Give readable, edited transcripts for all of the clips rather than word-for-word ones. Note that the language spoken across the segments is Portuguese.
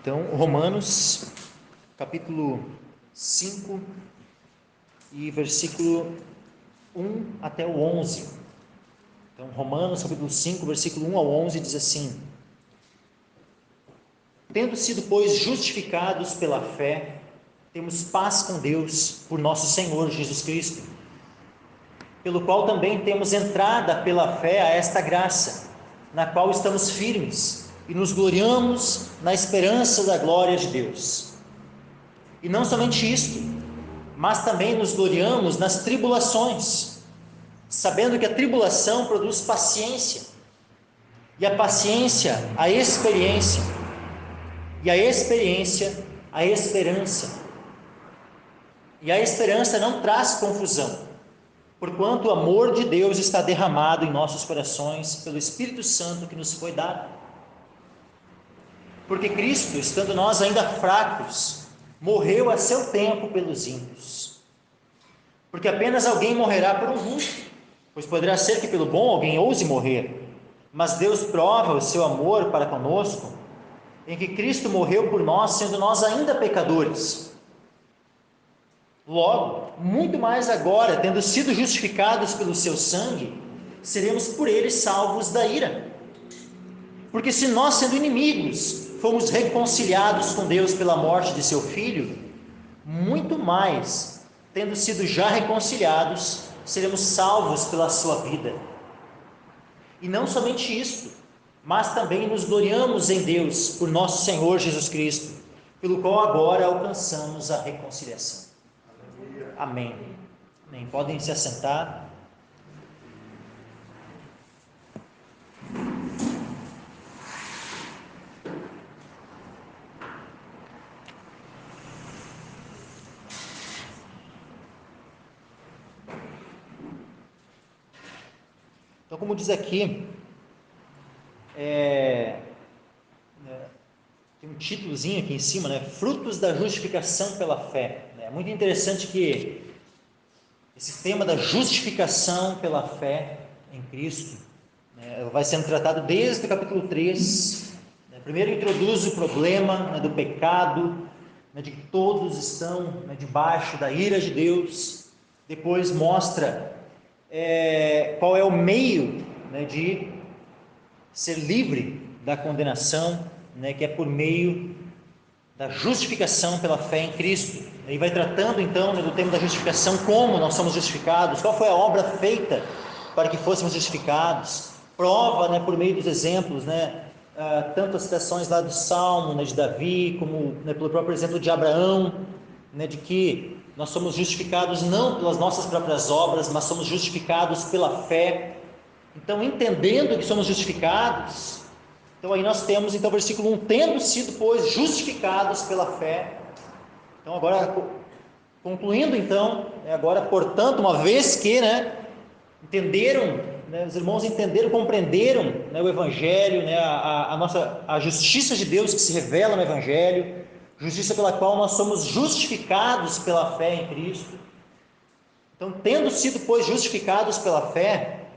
Então, Romanos, capítulo 5 e versículo 1 até o 11. Então, Romanos, capítulo 5, versículo 1 ao 11, diz assim: Tendo sido, pois, justificados pela fé, temos paz com Deus por nosso Senhor Jesus Cristo, pelo qual também temos entrada pela fé a esta graça, na qual estamos firmes e nos gloriamos na esperança da glória de Deus. E não somente isto, mas também nos gloriamos nas tribulações, sabendo que a tribulação produz paciência, e a paciência, a experiência, e a experiência, a esperança. E a esperança não traz confusão, porquanto o amor de Deus está derramado em nossos corações pelo Espírito Santo que nos foi dado. Porque Cristo, estando nós ainda fracos, morreu a seu tempo pelos ímpios. Porque apenas alguém morrerá por um justo, pois poderá ser que pelo bom alguém ouse morrer. Mas Deus prova o seu amor para conosco, em que Cristo morreu por nós, sendo nós ainda pecadores. Logo, muito mais agora, tendo sido justificados pelo seu sangue, seremos por ele salvos da ira. Porque se nós, sendo inimigos, fomos reconciliados com Deus pela morte de seu Filho, muito mais, tendo sido já reconciliados, seremos salvos pela sua vida. E não somente isto, mas também nos gloriamos em Deus por nosso Senhor Jesus Cristo, pelo qual agora alcançamos a reconciliação. Amém. Amém. Podem se assentar. Então, como diz aqui, tem um títulozinho aqui em cima, né? Frutos da justificação pela fé. É muito interessante que esse tema da justificação pela fé em Cristo, vai sendo tratado desde o capítulo 3. Primeiro introduz o problema, do pecado, de que todos estão, debaixo da ira de Deus. Depois mostra qual é o meio, de ser livre da condenação, que é por meio da justificação pela fé em Cristo. E vai tratando então, do tema da justificação, como nós somos justificados, qual foi a obra feita para que fôssemos justificados. Prova, por meio dos exemplos, tanto as citações lá do Salmo, de Davi, como pelo próprio exemplo de Abraão, de que nós somos justificados não pelas nossas próprias obras, mas somos justificados pela fé. Então, entendendo que somos justificados, então aí nós temos, então, versículo 1, tendo sido, pois, justificados pela fé. Então, agora, concluindo, então, agora, portanto, uma vez que, entenderam, os irmãos entenderam, compreenderam, o Evangelho, a justiça de Deus que se revela no Evangelho, justiça pela qual nós somos justificados pela fé em Cristo. Então, tendo sido, pois, justificados pela fé,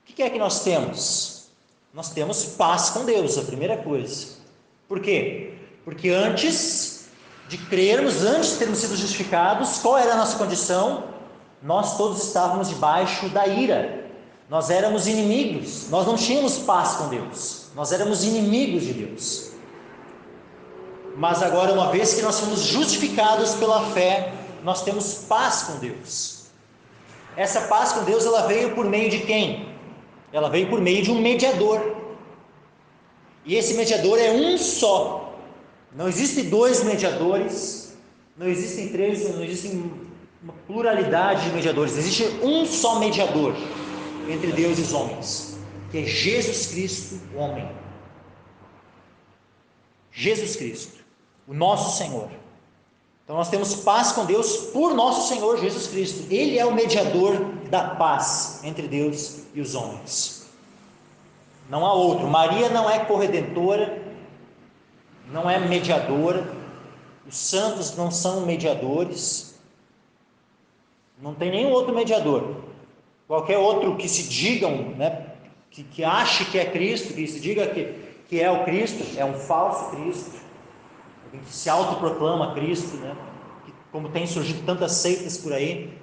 o que é que nós temos? Nós temos paz com Deus, a primeira coisa. Por quê? Porque antes de crermos, antes de termos sido justificados, qual era a nossa condição? Nós todos estávamos debaixo da ira. Nós éramos inimigos. Nós não tínhamos paz com Deus. Nós éramos inimigos de Deus. Mas agora, uma vez que nós fomos justificados pela fé, nós temos paz com Deus. Essa paz com Deus, ela veio por meio de quem? Ela veio por meio de um mediador. E esse mediador é um só. Não existem dois mediadores, não existem três, não existe uma pluralidade de mediadores. Existe um só mediador entre Deus e os homens, que é Jesus Cristo, o homem. Jesus Cristo, o nosso Senhor. Então nós temos paz com Deus por nosso Senhor Jesus Cristo. Ele é o mediador da paz entre Deus e os homens. Não há outro. Maria não é corredentora, não é mediadora. Os santos não são mediadores. Não tem nenhum outro mediador. Qualquer outro que se digam, que ache que é Cristo, que se diga que que é o Cristo, é um falso Cristo, alguém que se autoproclama Cristo, né? Que, como tem surgido tantas seitas por aí.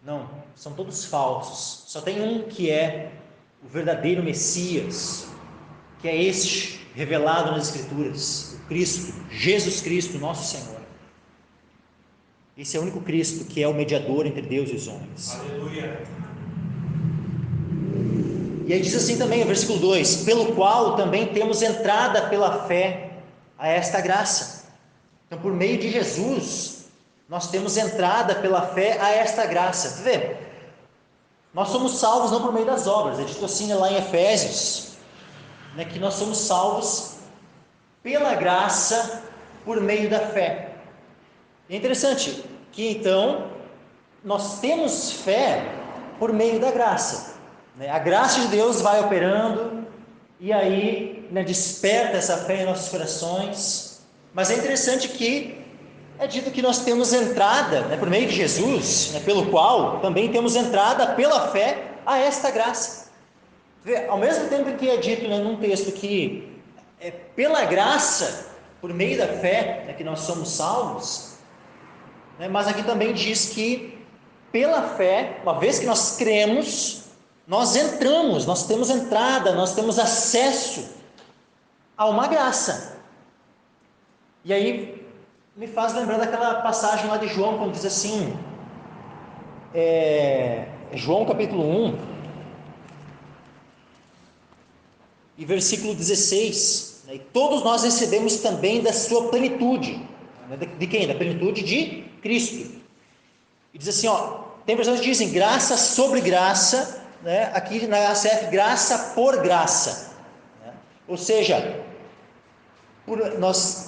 Não, são todos falsos. Só tem um que é o verdadeiro Messias, que é este revelado nas Escrituras, o Cristo, Jesus Cristo, nosso Senhor. Esse é o único Cristo que é o mediador entre Deus e os homens. Aleluia. E aí diz assim também, o versículo 2: pelo qual também temos entrada pela fé a esta graça. Então, por meio de Jesus, nós temos entrada pela fé a esta graça. Tu vê? Nós somos salvos não por meio das obras. É dito assim lá em Efésios, né, que nós somos salvos pela graça por meio da fé. É interessante que então nós temos fé por meio da graça, né? A graça de Deus vai operando e aí, né, desperta essa fé em nossos corações. Mas é interessante que é dito que nós temos entrada, né, por meio de Jesus, né, pelo qual também temos entrada pela fé a esta graça. Ao mesmo tempo que é dito, né, num texto que é pela graça, por meio da fé, né, que nós somos salvos, né, mas aqui também diz que pela fé, uma vez que nós cremos, nós entramos, nós temos entrada, nós temos acesso a uma graça. E aí me faz lembrar daquela passagem lá de João, quando diz assim, João capítulo 1, e versículo 16, né? E todos nós recebemos também da sua plenitude, né? De quem? Da plenitude de Cristo. E diz assim, tem pessoas que dizem graça sobre graça, né? Aqui na ACF, graça por graça, né? Ou seja,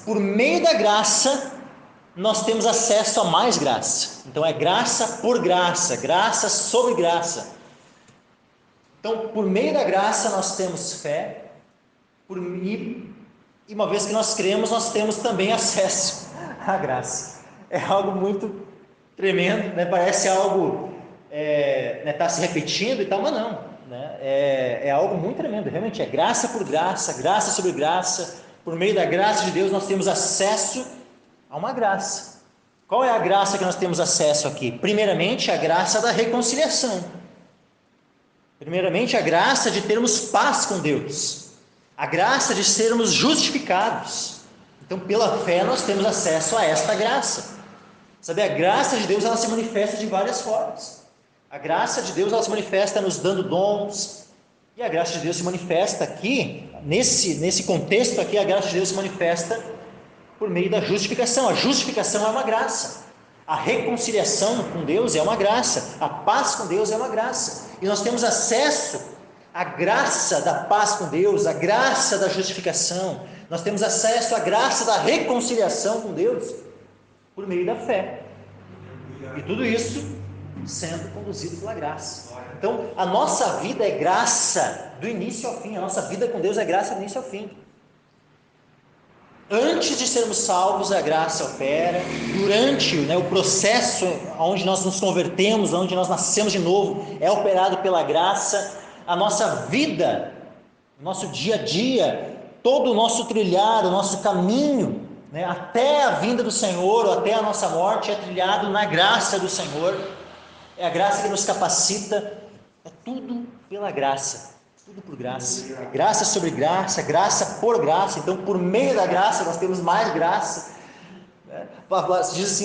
por meio da graça, nós temos acesso a mais graça. Então é graça por graça, graça sobre graça. Então, por meio da graça, nós temos fé, e uma vez que nós cremos, nós temos também acesso à graça. É algo muito tremendo, né? Parece algo, né, tá se repetindo e tal, mas não, né? É algo muito tremendo, realmente é graça por graça, graça sobre graça. Por meio da graça de Deus, nós temos acesso a uma graça. Qual é a graça que nós temos acesso aqui? Primeiramente, a graça da reconciliação. Primeiramente, a graça de termos paz com Deus. A graça de sermos justificados. Então, pela fé, nós temos acesso a esta graça. Sabe, a graça de Deus, ela se manifesta de várias formas. A graça de Deus, ela se manifesta nos dando dons. E a graça de Deus se manifesta aqui, nesse contexto aqui, a graça de Deus se manifesta por meio da justificação. A justificação é uma graça. A reconciliação com Deus é uma graça. A paz com Deus é uma graça. E nós temos acesso à graça da paz com Deus, à graça da justificação. Nós temos acesso à graça da reconciliação com Deus por meio da fé. E tudo isso sendo conduzido pela graça. Então, a nossa vida é graça do início ao fim. A nossa vida com Deus é graça do início ao fim. Antes de sermos salvos, a graça opera. Durante, né, o processo onde nós nos convertemos, onde nós nascemos de novo, é operado pela graça. A nossa vida, o nosso dia a dia, todo o nosso trilhar, o nosso caminho, né, até a vinda do Senhor, ou até a nossa morte, é trilhado na graça do Senhor. É a graça que nos capacita. É tudo pela graça. Tudo por graça, graça sobre graça, graça por graça. Então, por meio da graça, nós temos mais graça, né? Diz assim,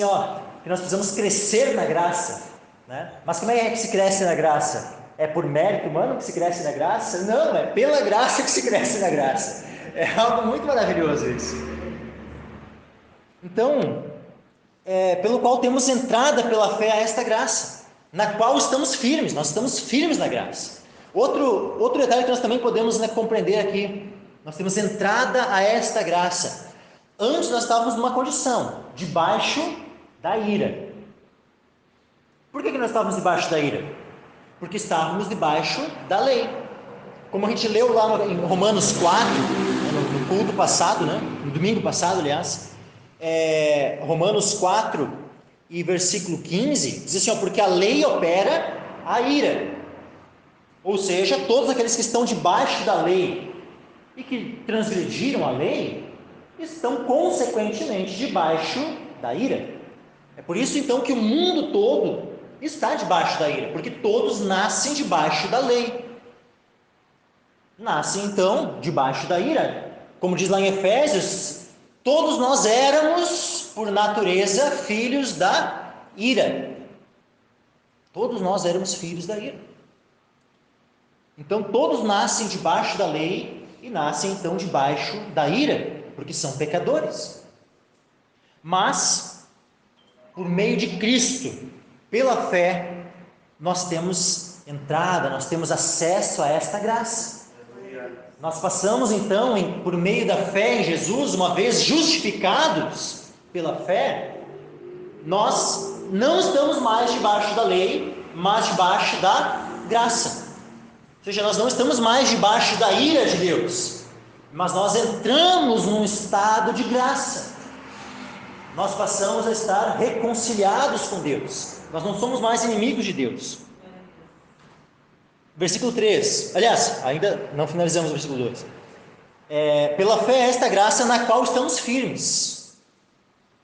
que nós precisamos crescer na graça, né? Mas como é que se cresce na graça? É por mérito humano que se cresce na graça? Não, é pela graça que se cresce na graça. É algo muito maravilhoso isso. Então, pelo qual temos entrada pela fé a esta graça, na qual estamos firmes. Nós estamos firmes na graça. Outro detalhe que nós também podemos, né, compreender aqui, nós temos entrada a esta graça. Antes nós estávamos numa condição, debaixo da ira. Por que nós estávamos debaixo da ira? Porque estávamos debaixo da lei. Como a gente leu lá em Romanos 4, no culto passado, né, no domingo passado, aliás, Romanos 4 e versículo 15, diz assim, porque a lei opera a ira. Ou seja, todos aqueles que estão debaixo da lei, e que transgrediram a lei estão consequentemente debaixo da ira. É por isso então que o mundo todo está debaixo da ira, porque todos nascem debaixo da lei. Nascem então debaixo da ira. Como diz lá em Efésios, todos nós éramos, por natureza, filhos da ira. Todos nós éramos filhos da ira. Então todos nascem debaixo da lei e nascem então debaixo da ira, porque são pecadores. Mas, por meio de Cristo, pela fé, nós temos entrada, nós temos acesso a esta graça. Nós passamos então, por meio da fé em Jesus, uma vez justificados pela fé, nós não estamos mais debaixo da lei, mas debaixo da graça. Ou seja, nós não estamos mais debaixo da ira de Deus, mas nós entramos num estado de graça. Nós passamos a estar reconciliados com Deus. Nós não somos mais inimigos de Deus. Versículo 3. Aliás, ainda não finalizamos o versículo 2. Pela fé, esta graça na qual estamos firmes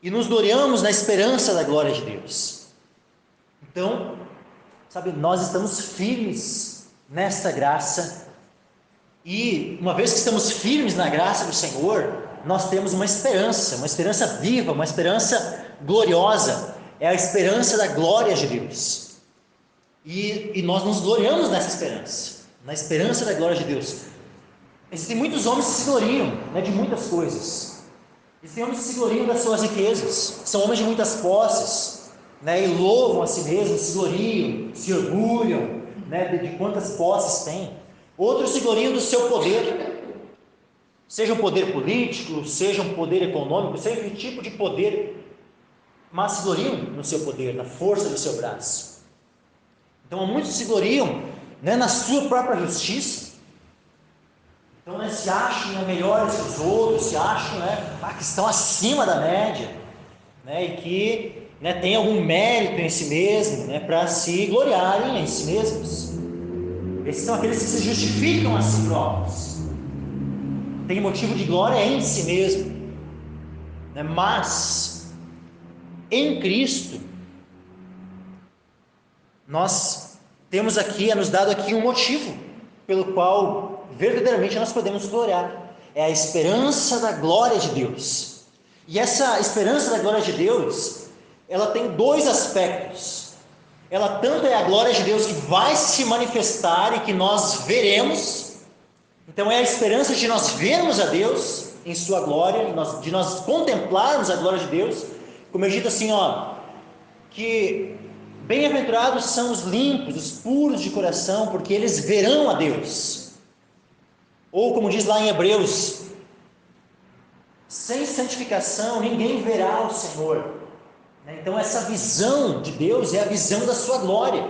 e nos gloriamos na esperança da glória de Deus. Então, sabe, nós estamos firmes nesta graça, e uma vez que estamos firmes na graça do Senhor, nós temos uma esperança viva, uma esperança gloriosa. É a esperança da glória de Deus. E nós nos gloriamos nessa esperança, na esperança da glória de Deus. Existem muitos homens que se gloriam, né, de muitas coisas. Existem homens que se gloriam das suas riquezas, são homens de muitas posses, né, e louvam a si mesmos, se gloriam, se orgulham, né, de quantas posses têm. Outros se gloriam do seu poder, seja um poder político, seja um poder econômico, seja que tipo de poder, mas se gloriam no seu poder, na força do seu braço. Então, muitos se gloriam, né, na sua própria justiça. Então, né, se acham melhores que os outros, se acham, né, que estão acima da média, né, e que, né, têm algum mérito em si mesmo, né, para se gloriarem em si mesmos. Esses são aqueles que se justificam a si próprios, têm motivo de glória em si mesmo, né, mas em Cristo nós temos aqui, é nos dado aqui um motivo pelo qual verdadeiramente nós podemos gloriar. É a esperança da glória de Deus. E essa esperança da glória de Deus, ela tem dois aspectos. Ela tanto é a glória de Deus que vai se manifestar e que nós veremos. Então é a esperança de nós vermos a Deus em sua glória, de nós contemplarmos a glória de Deus. Como eu dito assim, que bem-aventurados são os limpos, os puros de coração, porque eles verão a Deus. Ou como diz lá em Hebreus, sem santificação ninguém verá o Senhor. Então essa visão de Deus é a visão da sua glória.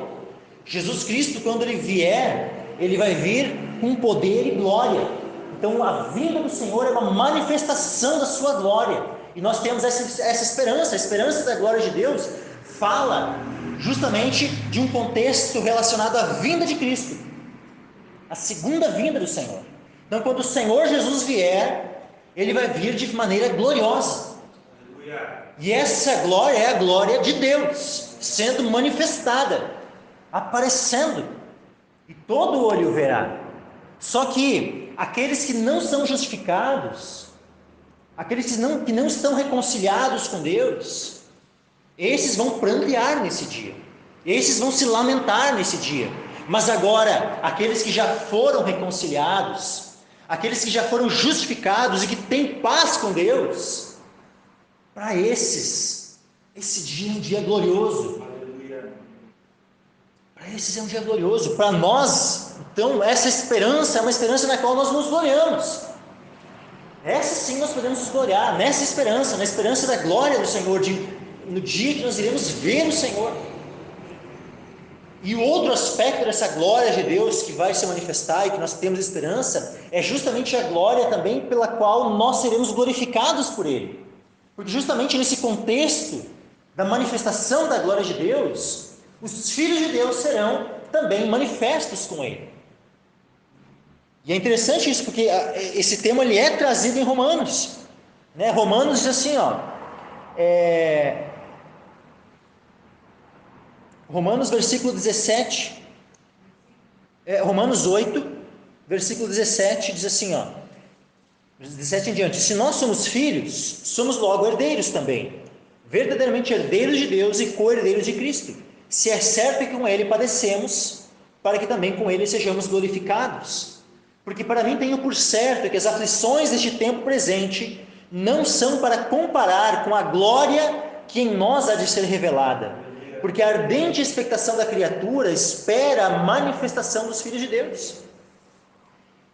Jesus Cristo, quando Ele vier, Ele vai vir com poder e glória. Então a vinda do Senhor é uma manifestação da sua glória. E nós temos essa esperança, a esperança da glória de Deus fala justamente de um contexto relacionado à vinda de Cristo, a segunda vinda do Senhor. Então, quando o Senhor Jesus vier, Ele vai vir de maneira gloriosa. E essa glória é a glória de Deus, sendo manifestada, aparecendo, e todo olho verá. Só que aqueles que não são justificados, aqueles que não estão reconciliados com Deus, esses vão prantear nesse dia, esses vão se lamentar nesse dia. Mas agora, aqueles que já foram reconciliados, aqueles que já foram justificados e que têm paz com Deus, para esses, esse dia é um dia glorioso. Para esses é um dia glorioso. Para nós, então, essa esperança é uma esperança na qual nós nos gloriamos. Essa sim nós podemos nos gloriar, nessa esperança, na esperança da glória do Senhor, no dia que nós iremos ver o Senhor. E o outro aspecto dessa glória de Deus que vai se manifestar e que nós temos esperança, é justamente a glória também pela qual nós seremos glorificados por Ele. Porque justamente nesse contexto da manifestação da glória de Deus, os filhos de Deus serão também manifestos com Ele. E é interessante isso, porque esse tema ele é trazido em Romanos, né? Romanos diz assim, ó, Romanos versículo 17, Romanos 8, versículo 17, diz assim, ó, 17 em diante: se nós somos filhos, somos logo herdeiros também, verdadeiramente herdeiros de Deus e co-herdeiros de Cristo, se é certo que com Ele padecemos, para que também com Ele sejamos glorificados. Porque para mim tenho por certo que as aflições deste tempo presente não são para comparar com a glória que em nós há de ser revelada, porque a ardente expectação da criatura espera a manifestação dos filhos de Deus.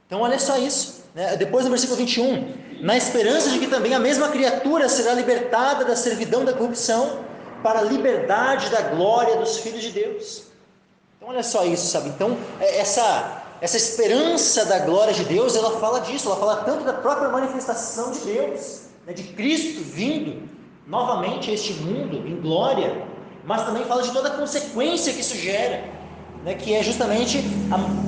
Então olha só isso, né? Depois no versículo 21, na esperança de que também a mesma criatura será libertada da servidão da corrupção para a liberdade da glória dos filhos de Deus. Então olha só isso, sabe? Então essa esperança da glória de Deus, ela fala disso, ela fala tanto da própria manifestação de Deus, né? De Cristo vindo novamente a este mundo em glória, mas também fala de toda a consequência que isso gera, né? Que é justamente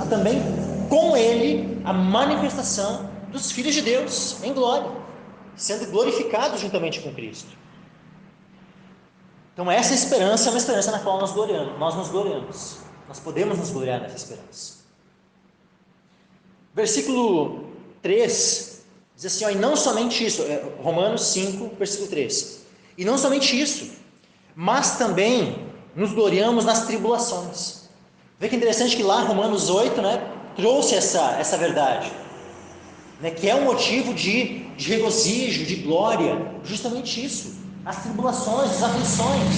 também com Ele a manifestação dos filhos de Deus em glória, sendo glorificados juntamente com Cristo. Então essa esperança é uma esperança na qual nós nos gloriamos. Nós podemos nos gloriar nessa esperança. Versículo 3 diz assim, ó, e não somente isso, Romanos 5, versículo 3, e não somente isso, mas também nos gloriamos nas tribulações. Vê que interessante que lá Romanos 8, né, trouxe essa verdade, né, que é um motivo de regozijo, de glória, justamente isso, as tribulações, as aflições.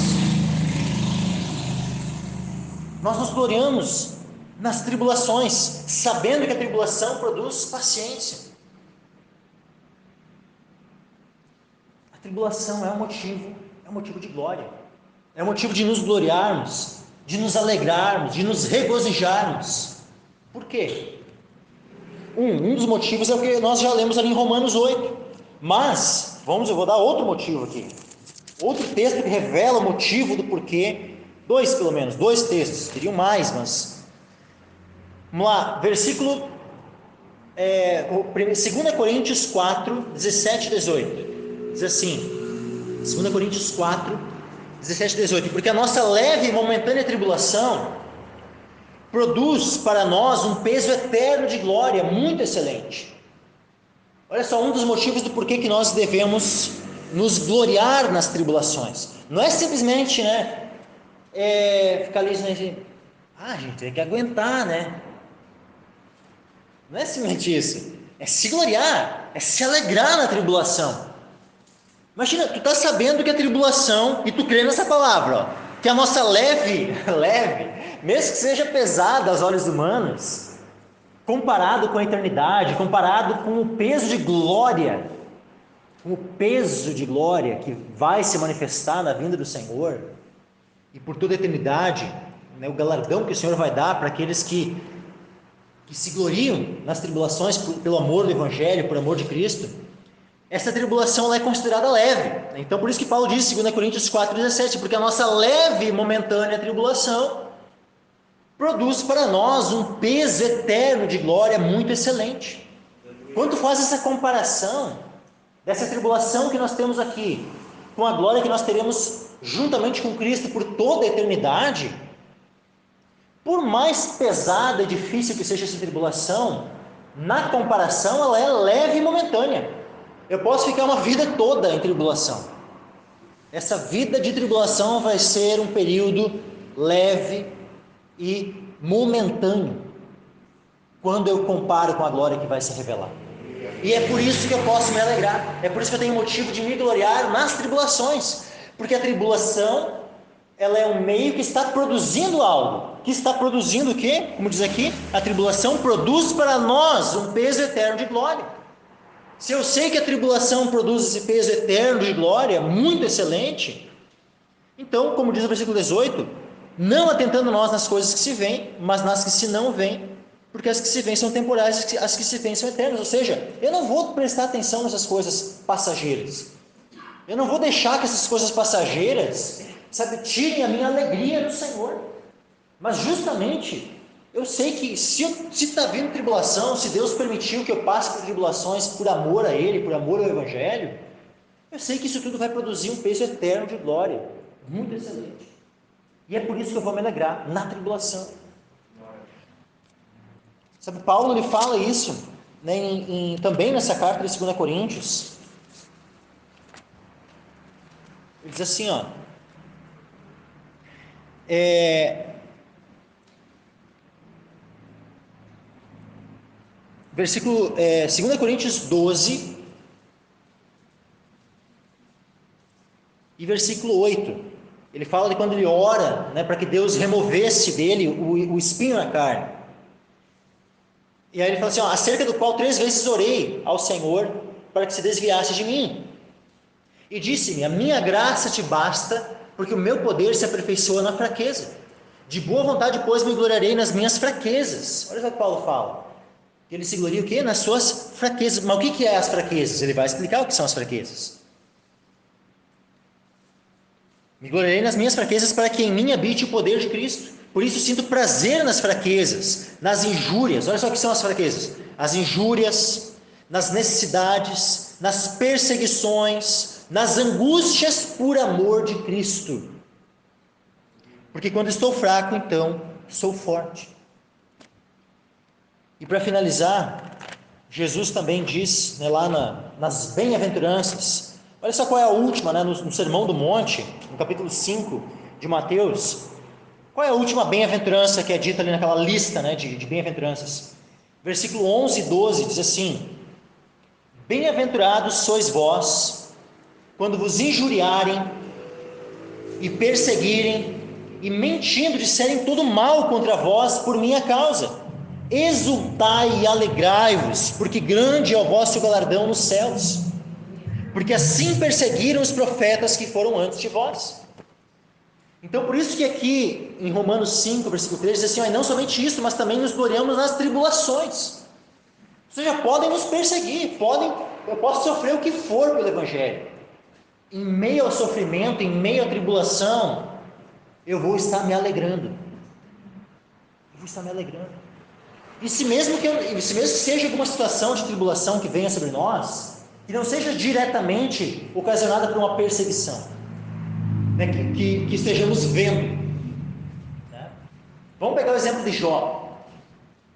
Nós nos gloriamos nas tribulações, sabendo que a tribulação produz paciência. A tribulação é um motivo de glória, é um motivo de nos gloriarmos, de nos alegrarmos, de nos regozijarmos. Por quê? Um dos motivos é o que nós já lemos ali em Romanos 8, mas eu vou dar outro motivo aqui, outro texto que revela o motivo do porquê, dois textos, teriam mais, mas vamos lá, versículo 2 Coríntios 4, 17 e 18, diz assim, 2 Coríntios 4, 17 e 18, porque a nossa leve e momentânea tribulação produz para nós um peso eterno de glória muito excelente. Olha só, um dos motivos do porquê que nós devemos nos gloriar nas tribulações, não é simplesmente, né, ficar ali, né, gente, tem que aguentar, né? Não é simplesmente isso, é se gloriar, é se alegrar na tribulação. Imagina, tu está sabendo que a tribulação, e tu crê nessa palavra, ó, que a nossa leve, mesmo que seja pesada aos olhos humanos, comparado com a eternidade, comparado com o peso de glória, que vai se manifestar na vinda do Senhor, e por toda a eternidade, né, o galardão que o Senhor vai dar para aqueles que se gloriam nas tribulações pelo amor do Evangelho, por amor de Cristo, essa tribulação ela é considerada leve. Então por isso que Paulo diz em 2 Coríntios 4,17, porque a nossa leve e momentânea tribulação produz para nós um peso eterno de glória muito excelente. Quando tu faz essa comparação dessa tribulação que nós temos aqui com a glória que nós teremos juntamente com Cristo por toda a eternidade, por mais pesada e difícil que seja essa tribulação, na comparação ela é leve e momentânea. Eu posso ficar uma vida toda em tribulação. Essa vida de tribulação vai ser um período leve e momentâneo, quando eu comparo com a glória que vai se revelar. E é por isso que eu posso me alegrar, é por isso que eu tenho motivo de me gloriar nas tribulações, porque a tribulação, ela é um meio que está produzindo algo, que está produzindo o quê? Como diz aqui, a tribulação produz para nós um peso eterno de glória. Se eu sei que a tribulação produz esse peso eterno de glória, muito excelente, então, como diz o versículo 18, não atentando nós nas coisas que se veem, mas nas que se não veem, porque as que se veem são temporais, as que se veem são eternas. Ou seja, eu não vou prestar atenção nessas coisas passageiras, eu não vou deixar que essas coisas passageiras, tirem a minha alegria no Senhor, mas justamente Eu sei que se está vindo tribulação, se Deus permitiu que eu passe por tribulações por amor a Ele, por amor ao Evangelho, eu sei que isso tudo vai produzir um peso eterno de glória, muito excelente. E é por isso que eu vou me alegrar na tribulação. Sabe, Paulo ele fala isso, né, também nessa carta de 2 Coríntios. Ele diz assim, ó, versículo 2 Coríntios 12 e versículo 8. Ele fala de quando ele ora, né, para que Deus removesse dele o espinho na carne. E aí ele fala assim, ó, acerca do qual 3 vezes orei ao Senhor para que se desviasse de mim. E disse-me, a minha graça te basta, porque o meu poder se aperfeiçoa na fraqueza. De boa vontade, pois, me gloriarei nas minhas fraquezas. Olha o que Paulo fala. Ele se gloria o quê? Nas suas fraquezas. Mas o que é as fraquezas? Ele vai explicar o que são as fraquezas. Me gloriarei nas minhas fraquezas para que em mim habite o poder de Cristo. Por isso sinto prazer nas fraquezas, nas injúrias. Olha só o que são as fraquezas. As injúrias, nas necessidades, nas perseguições, nas angústias por amor de Cristo. Porque quando estou fraco, então sou forte. E para finalizar, Jesus também diz, né, lá nas bem-aventuranças, olha só qual é a última, né, no Sermão do Monte, no capítulo 5 de Mateus, qual é a última bem-aventurança que é dita ali naquela lista, né, de bem-aventuranças? Versículo 11 e 12 diz assim, bem-aventurados sois vós, quando vos injuriarem e perseguirem, e mentindo disserem todo mal contra vós por minha causa. Exultai e alegrai-vos, porque grande é o vosso galardão nos céus, porque assim perseguiram os profetas que foram antes de vós. Então por isso que aqui em Romanos 5, versículo 3, diz assim, ó, e não somente isso, mas também nos gloriamos nas tribulações. Ou seja, podem nos perseguir, eu posso sofrer o que for pelo Evangelho. Em meio ao sofrimento, em meio à tribulação, eu vou estar me alegrando. E se mesmo que seja alguma situação de tribulação que venha sobre nós, que não seja diretamente ocasionada por uma perseguição, né, que estejamos vendo, né? Vamos pegar o exemplo de Jó,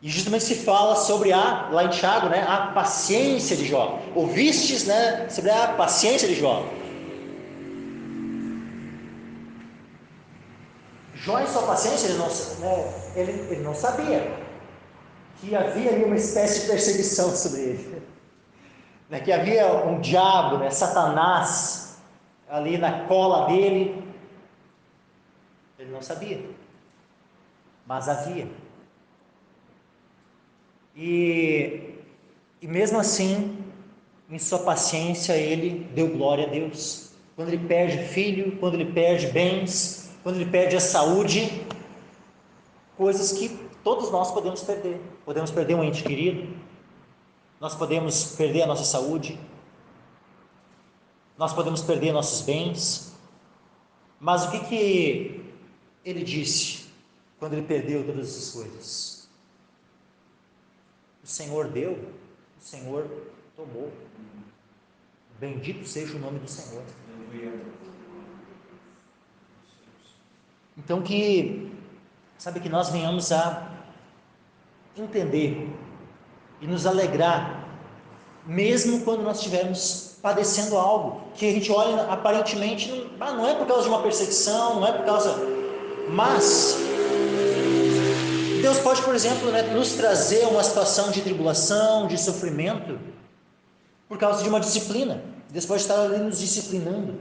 e justamente se fala sobre lá em Tiago, né, a paciência de Jó. Ouvistes, né, sobre a paciência de Jó. Jó, em sua paciência, ele não sabia que havia ali uma espécie de perseguição sobre ele, né? Que havia um diabo, né? Satanás, ali na cola dele. Ele não sabia, mas havia. E mesmo assim, em sua paciência, ele deu glória a Deus. Quando ele perde filho, quando ele perde bens, quando ele perde a saúde, coisas que todos nós podemos perder. Podemos perder um ente querido, nós podemos perder a nossa saúde, nós podemos perder nossos bens. Mas o que ele disse quando ele perdeu todas essas coisas? O Senhor deu, o Senhor tomou. Bendito seja o nome do Senhor. Então que nós venhamos a entender e nos alegrar, mesmo quando nós estivermos padecendo algo, que a gente olha aparentemente, não é por causa de uma perseguição, não é por causa, mas Deus pode, por exemplo, né, nos trazer uma situação de tribulação, de sofrimento, por causa de uma disciplina. Deus pode estar ali nos disciplinando.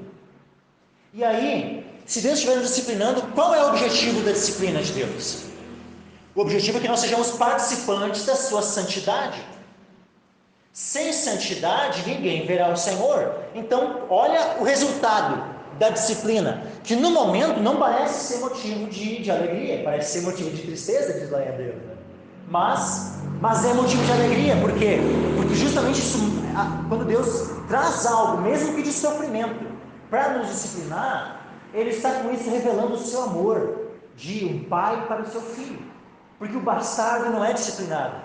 E aí, se Deus estiver nos disciplinando, qual é o objetivo da disciplina de Deus? O objetivo é que nós sejamos participantes da sua santidade. Sem santidade, ninguém verá o Senhor. Então, olha o resultado da disciplina, que no momento não parece ser motivo de alegria, parece ser motivo de tristeza, diz lá em Hebreus, né? Mas é motivo de alegria, por quê? Porque justamente isso, quando Deus traz algo, mesmo que de sofrimento, para nos disciplinar, Ele está com isso revelando o seu amor de um pai para o seu filho. Porque o bastardo não é disciplinado,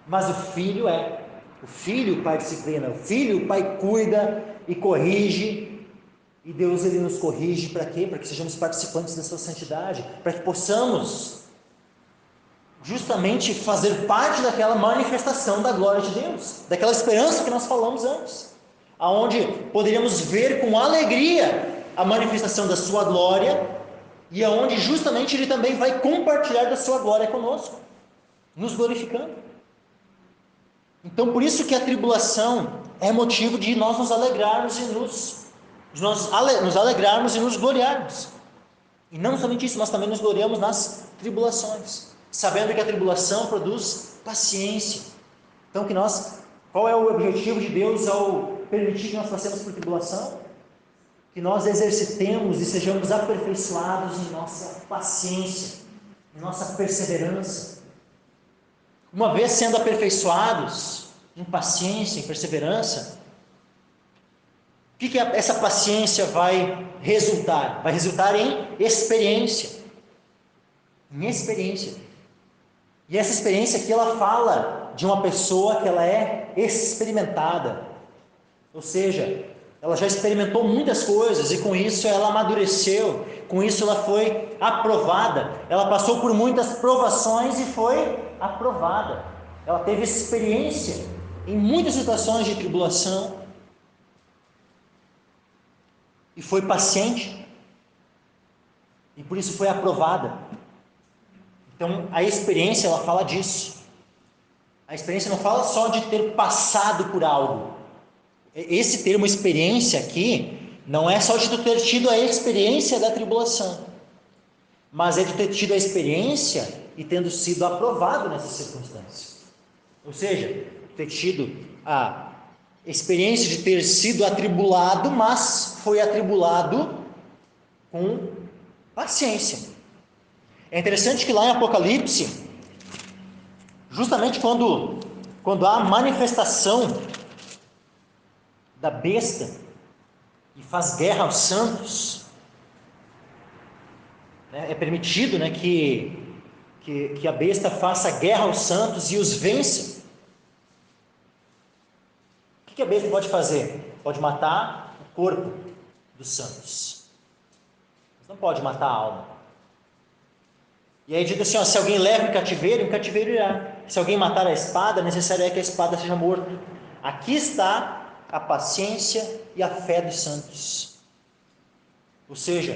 mas o filho é. O filho o pai disciplina, o filho o pai cuida e corrige, e Deus ele nos corrige para quê? Para que sejamos participantes da sua santidade, para que possamos justamente fazer parte daquela manifestação da glória de Deus, daquela esperança que nós falamos antes, aonde poderíamos ver com alegria a manifestação da sua glória, e aonde justamente ele também vai compartilhar da sua glória conosco, nos glorificando. Então por isso que a tribulação é motivo de nós nos alegrarmos e nos alegrarmos e nos gloriarmos. E não somente isso, nós também nos gloriamos nas tribulações, sabendo que a tribulação produz paciência. Então qual é o objetivo de Deus ao permitir que nós passemos por tribulação? Que nós exercitemos e sejamos aperfeiçoados em nossa paciência, em nossa perseverança. Uma vez sendo aperfeiçoados em paciência, em perseverança, o que essa paciência vai resultar? Vai resultar em experiência. Em experiência. E essa experiência aqui, ela fala de uma pessoa que ela é experimentada. Ou seja, ela já experimentou muitas coisas e com isso ela amadureceu, com isso ela foi aprovada, ela passou por muitas provações e foi aprovada. Ela teve experiência em muitas situações de tribulação e foi paciente e por isso foi aprovada. Então a experiência, ela fala disso. A experiência não fala só de ter passado por algo. Esse termo experiência aqui não é só de tu ter tido a experiência da tribulação, mas é de ter tido a experiência e tendo sido aprovado nessas circunstâncias. Ou seja, ter tido a experiência de ter sido atribulado, mas foi atribulado com paciência. É interessante que lá em Apocalipse, justamente quando há a manifestação da besta e faz guerra aos santos, é permitido, que a besta faça guerra aos santos e os vença. O que a besta pode fazer? Pode matar o corpo dos santos, mas não pode matar a alma. E aí diz assim, se alguém leva em cativeiro irá. Se alguém matar a espada, necessário é que a espada seja morta. Aqui está a paciência e a fé dos santos. Ou seja,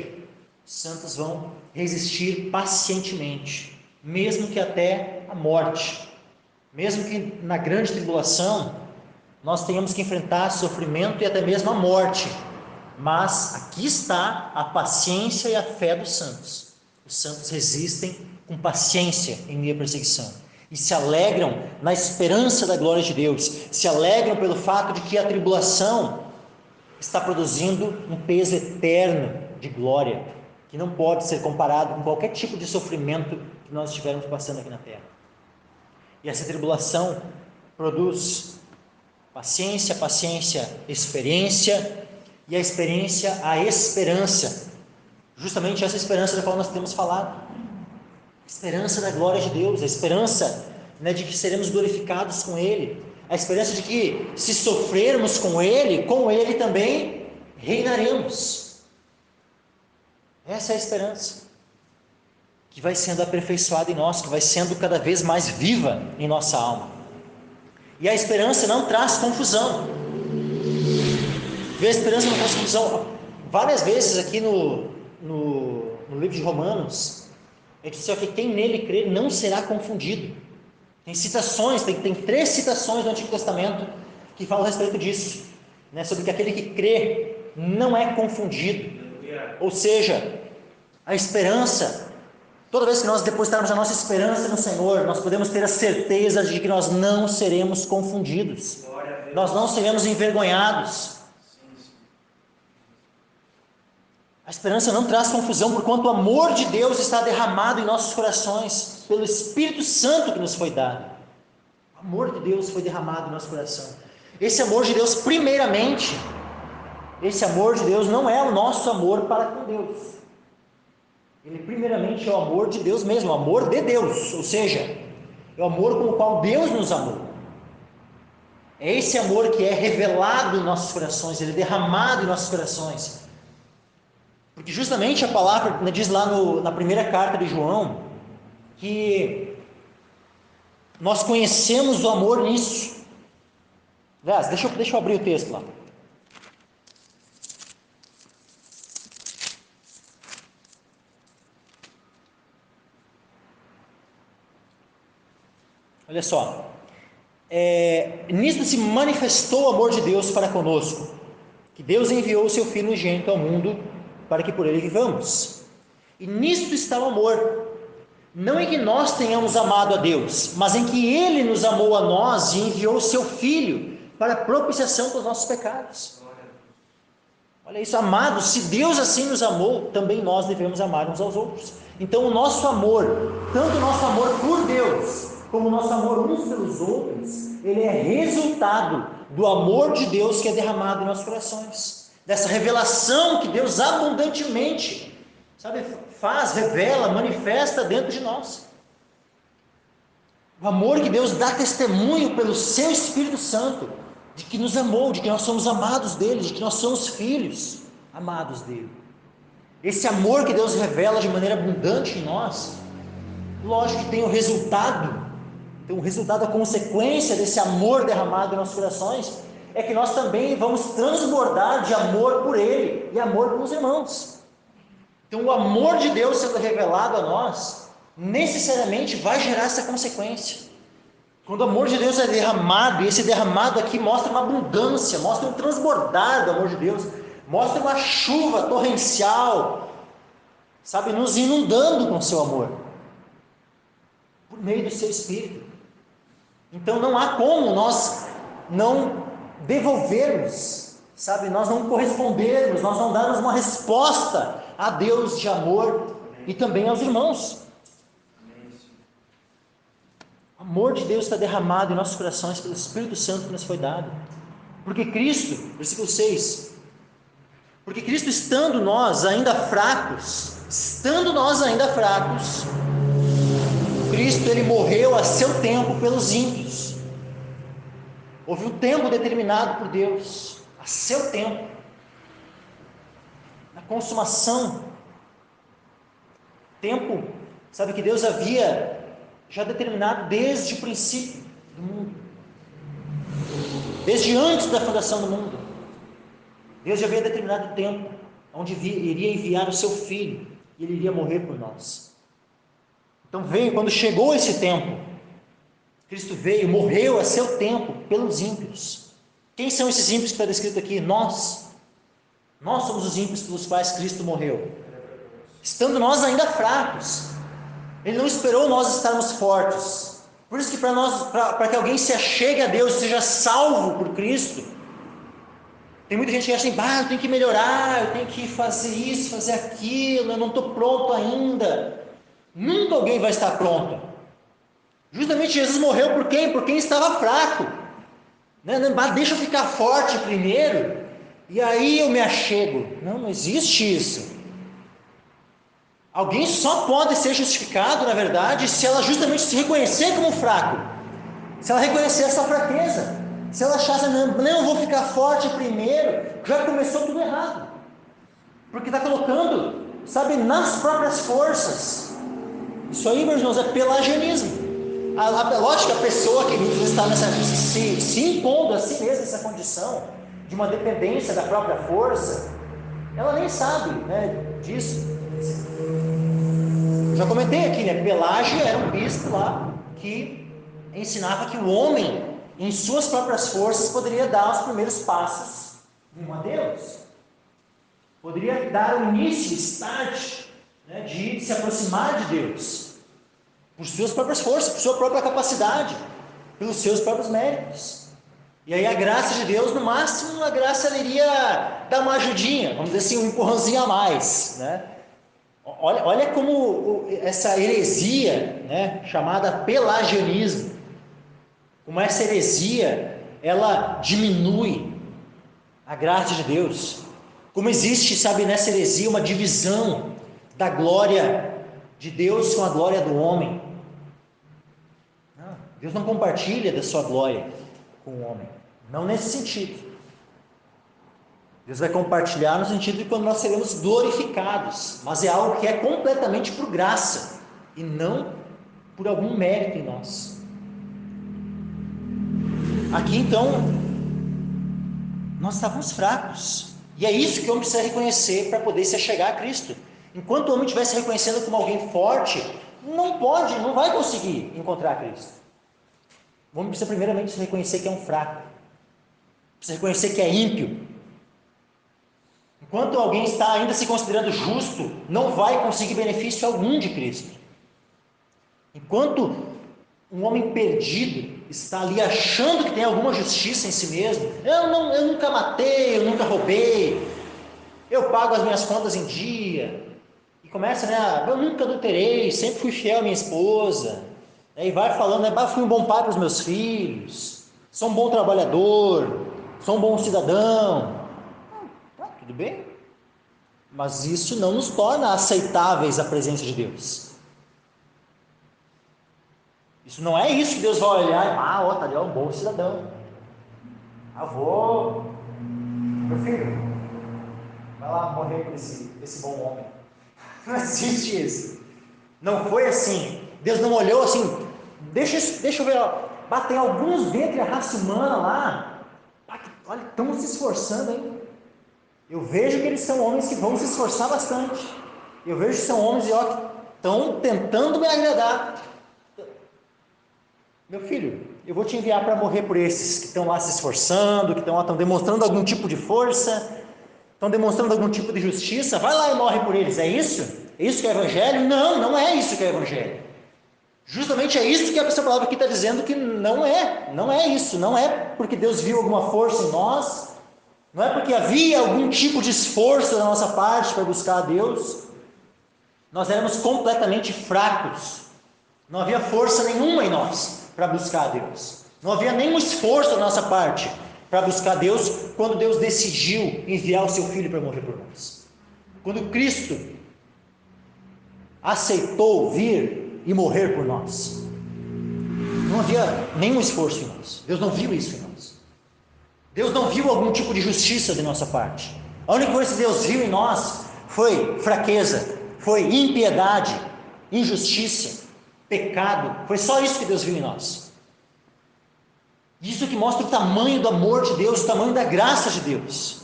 os santos vão resistir pacientemente, mesmo que até a morte, mesmo que na grande tribulação nós tenhamos que enfrentar sofrimento e até mesmo a morte, mas aqui está a paciência e a fé dos santos. Os santos resistem com paciência em meio à perseguição e se alegram na esperança da glória de Deus, se alegram pelo fato de que a tribulação está produzindo um peso eterno de glória, que não pode ser comparado com qualquer tipo de sofrimento que nós estivermos passando aqui na terra. E essa tribulação produz paciência, experiência, e a experiência, a esperança, justamente essa esperança da qual nós temos falado. Esperança da glória de Deus, a esperança de que seremos glorificados com Ele, a esperança de que se sofrermos com Ele também reinaremos. Essa é a esperança que vai sendo aperfeiçoada em nós, que vai sendo cada vez mais viva em nossa alma. E a esperança não traz confusão. A esperança não traz confusão. Várias vezes aqui no livro de Romanos, diz que quem nele crer não será confundido. Tem citações, tem 3 citações do Antigo Testamento que falam a respeito disso, sobre que aquele que crê não é confundido. Ou seja, a esperança, toda vez que nós depositarmos a nossa esperança no Senhor, nós podemos ter a certeza de que nós não seremos confundidos, nós não seremos envergonhados. A esperança não traz confusão, porquanto o amor de Deus está derramado em nossos corações, pelo Espírito Santo que nos foi dado. O amor de Deus foi derramado em nosso coração. Esse amor de Deus, primeiramente, esse amor de Deus não é o nosso amor para com Deus. Ele primeiramente é o amor de Deus mesmo, o amor de Deus, ou seja, é o amor com o qual Deus nos amou. É esse amor que é revelado em nossos corações, ele é derramado em nossos corações. Porque justamente a palavra diz lá na primeira carta de João, que nós conhecemos o amor nisso. Aliás, deixa eu abrir o texto lá. Olha só. Nisto se manifestou o amor de Deus para conosco, que Deus enviou o seu Filho unigênito ao mundo para que por ele vivamos. E nisto está o amor, não em que nós tenhamos amado a Deus, mas em que Ele nos amou a nós e enviou o seu Filho para a propiciação pelos nossos pecados. Olha isso, amados, se Deus assim nos amou, também nós devemos amar uns aos outros. Então o nosso amor, tanto o nosso amor por Deus, como o nosso amor uns pelos outros, ele é resultado do amor de Deus que é derramado em nossos corações, dessa revelação que Deus abundantemente, faz, revela, manifesta dentro de nós. O amor que Deus dá testemunho pelo seu Espírito Santo, de que nos amou, de que nós somos amados dele, de que nós somos filhos amados dele. Esse amor que Deus revela de maneira abundante em nós, lógico que tem o resultado, a consequência desse amor derramado em nossos corações, é que nós também vamos transbordar de amor por ele e amor pelos irmãos. Então o amor de Deus sendo revelado a nós, necessariamente vai gerar essa consequência. Quando o amor de Deus é derramado, e esse derramado aqui mostra uma abundância, mostra um transbordar do amor de Deus, mostra uma chuva torrencial, nos inundando com o seu amor, por meio do seu Espírito. Então não há como nós não devolvermos, nós não correspondermos, nós não darmos uma resposta a Deus de amor e também aos irmãos. O amor de Deus está derramado em nossos corações pelo Espírito Santo que nos foi dado. Porque Cristo, versículo 6, porque Cristo estando nós ainda fracos, Cristo ele morreu a seu tempo pelos ímpios. Houve um tempo determinado por Deus, a seu tempo, na consumação, tempo, que Deus havia já determinado desde o princípio do mundo, desde antes da fundação do mundo. Deus já havia determinado o tempo onde iria enviar o seu Filho e ele iria morrer por nós. Então quando chegou esse tempo, Cristo veio, morreu a seu tempo pelos ímpios. Quem são esses ímpios que está descrito aqui? Nós somos os ímpios pelos quais Cristo morreu, estando nós ainda fracos. Ele não esperou nós estarmos fortes. Por isso que para que alguém se achegue a Deus, seja salvo por Cristo, tem muita gente que acha eu tenho que melhorar, eu tenho que fazer isso, fazer aquilo, eu não estou pronto ainda. Nunca alguém vai estar pronto. Justamente Jesus morreu por quem? Por quem estava fraco. Deixa eu ficar forte primeiro, e aí eu me achego. Não existe isso. Alguém só pode ser justificado, na verdade, se ela justamente se reconhecer como fraco, se ela reconhecer essa fraqueza, se ela achar, não, eu vou ficar forte primeiro, já começou tudo errado, porque está colocando, nas próprias forças. Isso aí, meus irmãos, é pelagianismo. Lógico que a pessoa que está se impondo a si mesma essa condição de uma dependência da própria força, ela nem sabe disso. Eu já comentei aqui, Pelágio era um bispo lá que ensinava que o homem, em suas próprias forças, poderia dar os primeiros passos rumo a Deus, poderia dar o início, start, de se aproximar de Deus, por suas próprias forças, por sua própria capacidade, pelos seus próprios méritos. E aí a graça de Deus, no máximo, a graça ela iria dar uma ajudinha, vamos dizer assim, um empurrãozinho a mais, Olha como essa heresia, chamada pelagianismo, como essa heresia, ela diminui a graça de Deus, como existe, nessa heresia uma divisão da glória de Deus com a glória do homem. Não, Deus não compartilha da sua glória com o homem, não nesse sentido. Deus vai compartilhar no sentido de quando nós seremos glorificados, mas é algo que é completamente por graça e não por algum mérito em nós. Aqui então, nós estávamos fracos, e é isso que o homem precisa reconhecer para poder se achegar a Cristo. Enquanto o homem estiver se reconhecendo como alguém forte, não vai conseguir encontrar Cristo. O homem precisa primeiramente se reconhecer que é um fraco, precisa reconhecer que é ímpio. Enquanto alguém está ainda se considerando justo, não vai conseguir benefício algum de Cristo. Enquanto um homem perdido está ali achando que tem alguma justiça em si mesmo, eu nunca matei, eu nunca roubei, eu pago as minhas contas em dia, e começa, eu nunca adulterei, sempre fui fiel à minha esposa, e vai falando, fui um bom pai para os meus filhos, sou um bom trabalhador, sou um bom cidadão. Tudo bem? Mas isso não nos torna aceitáveis à presença de Deus. Isso não é isso que Deus vai olhar e, tá ali, é um bom cidadão. Meu filho, vai lá morrer por esse bom homem. Não existe isso. Não foi assim. Deus não olhou assim, deixa eu ver, tem alguns dentro da raça humana lá, olha, estão se esforçando, hein? Eu vejo que eles são homens que vão se esforçar bastante. Eu vejo que são homens que estão tentando me agradar. Meu filho, eu vou te enviar para morrer por esses que estão lá se esforçando, que estão demonstrando algum tipo de força, estão demonstrando algum tipo de justiça. Vai lá e morre por eles. É isso? É isso que é evangelho? Não é isso que é evangelho. Justamente é isso que a palavra aqui está dizendo que não é isso. Não é porque Deus viu alguma força em nós, não é porque havia algum tipo de esforço da nossa parte para buscar a Deus. Nós éramos completamente fracos, não havia força nenhuma em nós para buscar a Deus, não havia nenhum esforço da nossa parte para buscar a Deus quando Deus decidiu enviar o seu Filho para morrer por nós. Quando Cristo aceitou vir e morrer por nós, não havia nenhum esforço em nós. Deus não viu isso em nós. Deus não viu algum tipo de justiça de nossa parte. A única coisa que Deus viu em nós foi fraqueza, foi impiedade, injustiça, pecado. Foi só isso que Deus viu em nós. Isso que mostra o tamanho do amor de Deus, o tamanho da graça de Deus.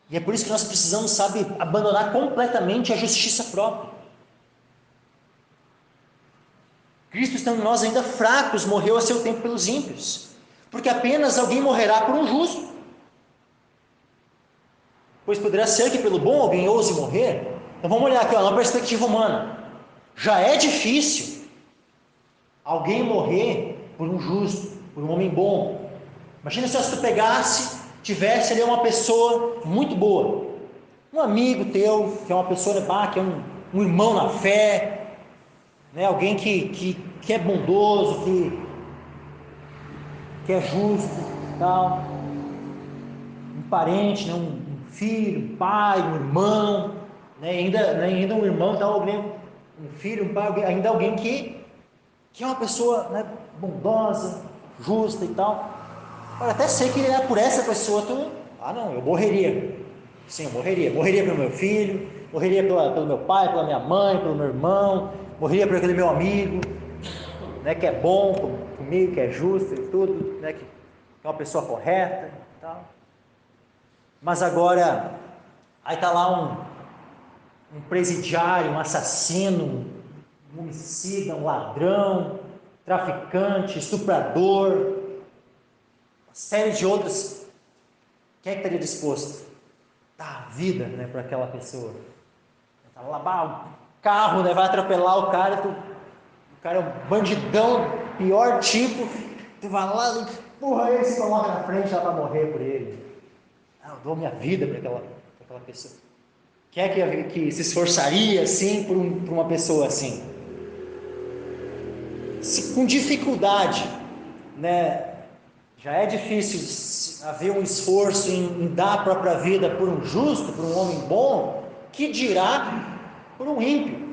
E é por isso que nós precisamos, abandonar completamente a justiça própria. Cristo, estando em nós ainda fracos, morreu a seu tempo pelos ímpios, porque apenas alguém morrerá por um justo. Pois poderá ser que pelo bom alguém ouse morrer. Então vamos olhar aqui, na perspectiva humana. Já é difícil alguém morrer por um justo, por um homem bom. Imagina se tu tivesse ali uma pessoa muito boa, um amigo teu, que é uma pessoa, que é um irmão na fé, alguém que é bondoso, que é justo, tal, um parente, um filho, um pai, um irmão, ainda um irmão, tal, um filho, um pai, ainda alguém que é uma pessoa, bondosa, justa e tal. Pode até ser que por essa pessoa eu morreria. Sim, eu morreria pelo meu filho, morreria pelo meu pai, pela minha mãe, pelo meu irmão, morreria por aquele meu amigo, que é bom comigo, que é justo e tudo, que é uma pessoa correta e tal. Mas agora, aí está lá um presidiário, um assassino, um homicida, um ladrão, traficante, estuprador, uma série de outros. Quem é que estaria disposto a dar a vida para aquela pessoa? Está lá, o carro vai atropelar o cara, o cara é um bandidão, pior tipo, tu vai lá, empurra ele, se coloca na frente lá para morrer por ele. Eu dou minha vida para aquela pessoa. Quem é que se esforçaria assim por uma pessoa assim? Com dificuldade, Já é difícil haver um esforço em dar a própria vida por um justo, por um homem bom, que dirá por um ímpio.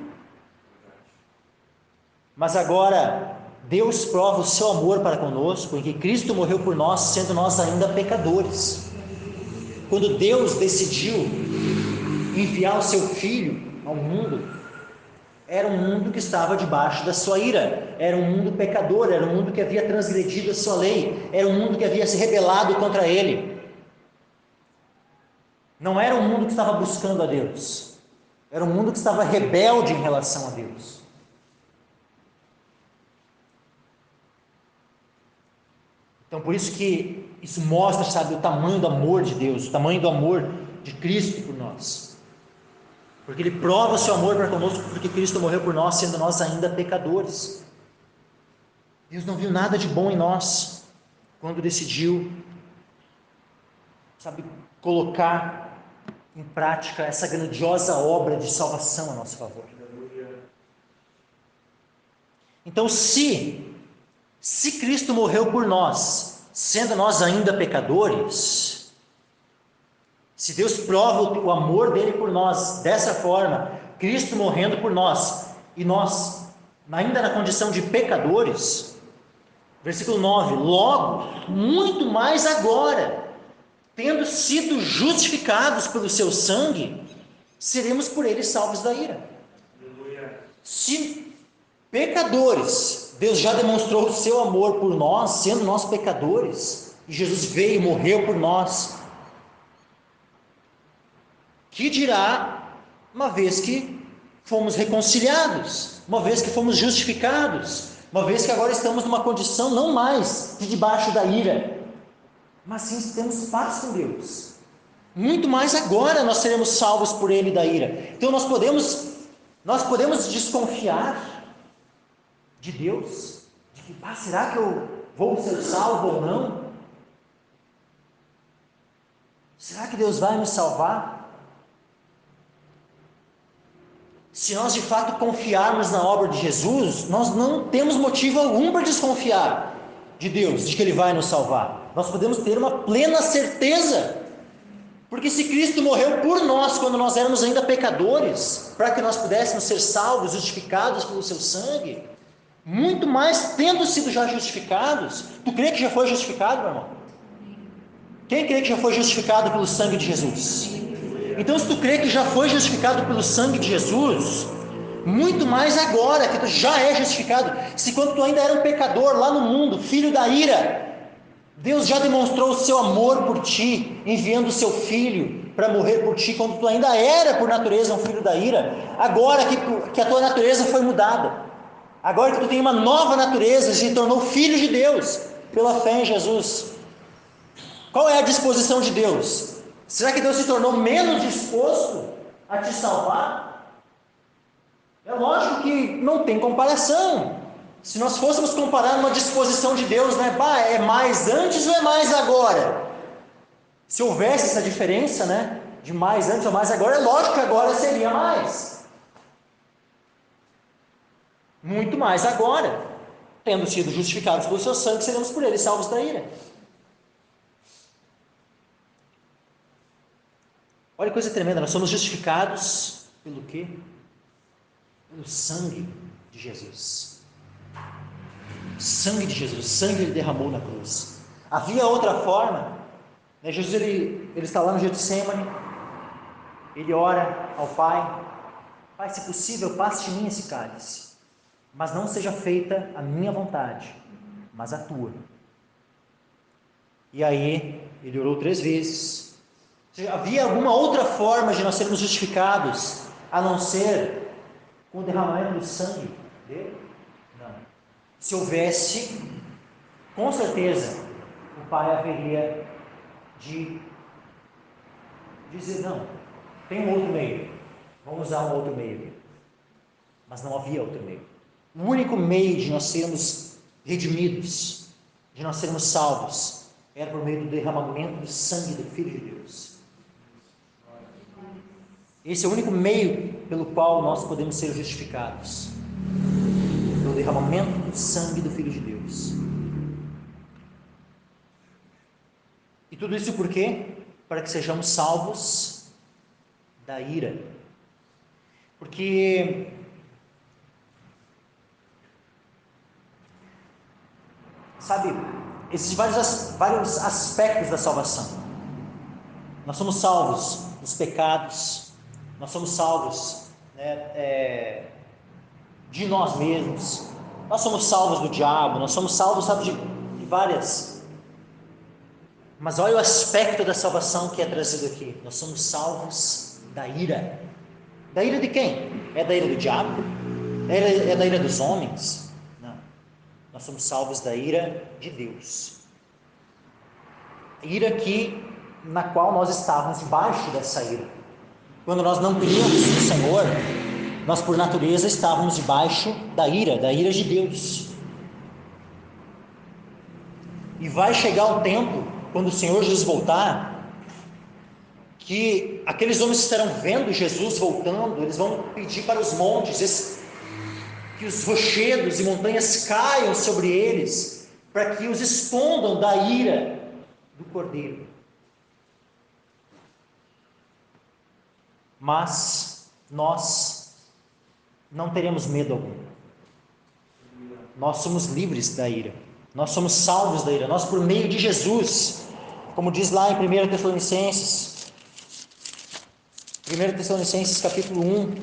Mas agora, Deus prova o seu amor para conosco, em que Cristo morreu por nós, sendo nós ainda pecadores. Quando Deus decidiu enviar o seu Filho ao mundo, era um mundo que estava debaixo da sua ira, era um mundo pecador, era um mundo que havia transgredido a sua lei, era um mundo que havia se rebelado contra ele. Não era um mundo que estava buscando a Deus, era um mundo que estava rebelde em relação a Deus. Então, por isso que isso mostra, sabe, o tamanho do amor de Deus, o tamanho do amor de Cristo por nós. Porque Ele prova o seu amor para conosco, porque Cristo morreu por nós, sendo nós ainda pecadores. Deus não viu nada de bom em nós, quando decidiu, sabe, colocar em prática essa grandiosa obra de salvação a nosso favor. Então, se Cristo morreu por nós, sendo nós ainda pecadores, se Deus prova o amor dele por nós dessa forma, Cristo morrendo por nós, e nós ainda na condição de pecadores, versículo 9, logo, muito mais agora, tendo sido justificados pelo seu sangue, seremos por ele salvos da ira. Se pecadores, Deus já demonstrou o seu amor por nós, sendo nós pecadores, e Jesus veio e morreu por nós, que dirá, uma vez que fomos reconciliados, uma vez que fomos justificados, uma vez que agora estamos numa condição não mais de debaixo da ira, mas sim temos paz com Deus. Muito mais agora nós seremos salvos por Ele da ira. Então nós podemos desconfiar de Deus, de que, será que eu vou ser salvo ou não? Será que Deus vai me salvar? Se nós de fato confiarmos na obra de Jesus, nós não temos motivo algum para desconfiar de Deus, de que Ele vai nos salvar. Nós podemos ter uma plena certeza, porque se Cristo morreu por nós, quando nós éramos ainda pecadores, para que nós pudéssemos ser salvos, justificados pelo seu sangue, muito mais tendo sido já justificados. Tu crê que já foi justificado, meu irmão? Quem crê que já foi justificado pelo sangue de Jesus? Então, se tu crê que já foi justificado pelo sangue de Jesus, muito mais agora que tu já é justificado. Se quando tu ainda era um pecador lá no mundo, filho da ira, Deus já demonstrou o seu amor por ti, enviando o seu filho para morrer por ti, quando tu ainda era por natureza um filho da ira. Agora que a tua natureza foi mudada, agora que tu tem uma nova natureza e se tornou filho de Deus pela fé em Jesus, qual é a disposição de Deus? Será que Deus se tornou menos disposto a te salvar? É lógico que não tem comparação. Se nós fôssemos comparar uma disposição de Deus, né? É mais antes ou é mais agora? Se houvesse essa diferença, né? De mais antes ou mais agora, é lógico que agora seria mais. Muito mais agora. Tendo sido justificados pelo seu sangue, seremos por ele salvos da ira. Olha que coisa tremenda, nós somos justificados pelo quê? Pelo sangue de Jesus. O sangue de Jesus, o sangue ele derramou na cruz. Havia outra forma, né? Jesus ele está lá no Getsemane, ele ora ao Pai: Pai, se possível, passe de mim esse cálice, mas não seja feita a minha vontade, mas a tua. E aí ele orou 3 vezes. Havia alguma outra forma de nós sermos justificados, a não ser com o derramamento do sangue dele? Não. Se houvesse, com certeza, o Pai haveria de dizer: não, tem um outro meio, vamos usar um outro meio. Mas não havia outro meio. O único meio de nós sermos redimidos, de nós sermos salvos, era por meio do derramamento do sangue do Filho de Deus. Esse é o único meio pelo qual nós podemos ser justificados, pelo derramamento do sangue do Filho de Deus. E tudo isso por quê? Para que sejamos salvos da ira. Porque sabe, existem vários aspectos da salvação. Nós somos salvos dos pecados, nós somos salvos, né, de nós mesmos, nós somos salvos do diabo, nós somos salvos, sabe, de várias. Mas olha o aspecto da salvação que é trazido aqui. Nós somos salvos da ira. Da ira de quem? É da ira do diabo? É da ira dos homens? Não. Nós somos salvos da ira de Deus. Ira na qual nós estávamos debaixo dessa ira. Quando nós não críamos no Senhor, nós por natureza estávamos debaixo da ira de Deus. E vai chegar o tempo, quando o Senhor Jesus voltar, que aqueles homens que estarão vendo Jesus voltando, eles vão pedir para os montes, que os rochedos e montanhas caiam sobre eles, para que os escondam da ira do Cordeiro. Mas nós não teremos medo algum. Nós somos livres da ira. Nós somos salvos da ira. Nós, por meio de Jesus, como diz lá em 1 Tessalonicenses, capítulo 1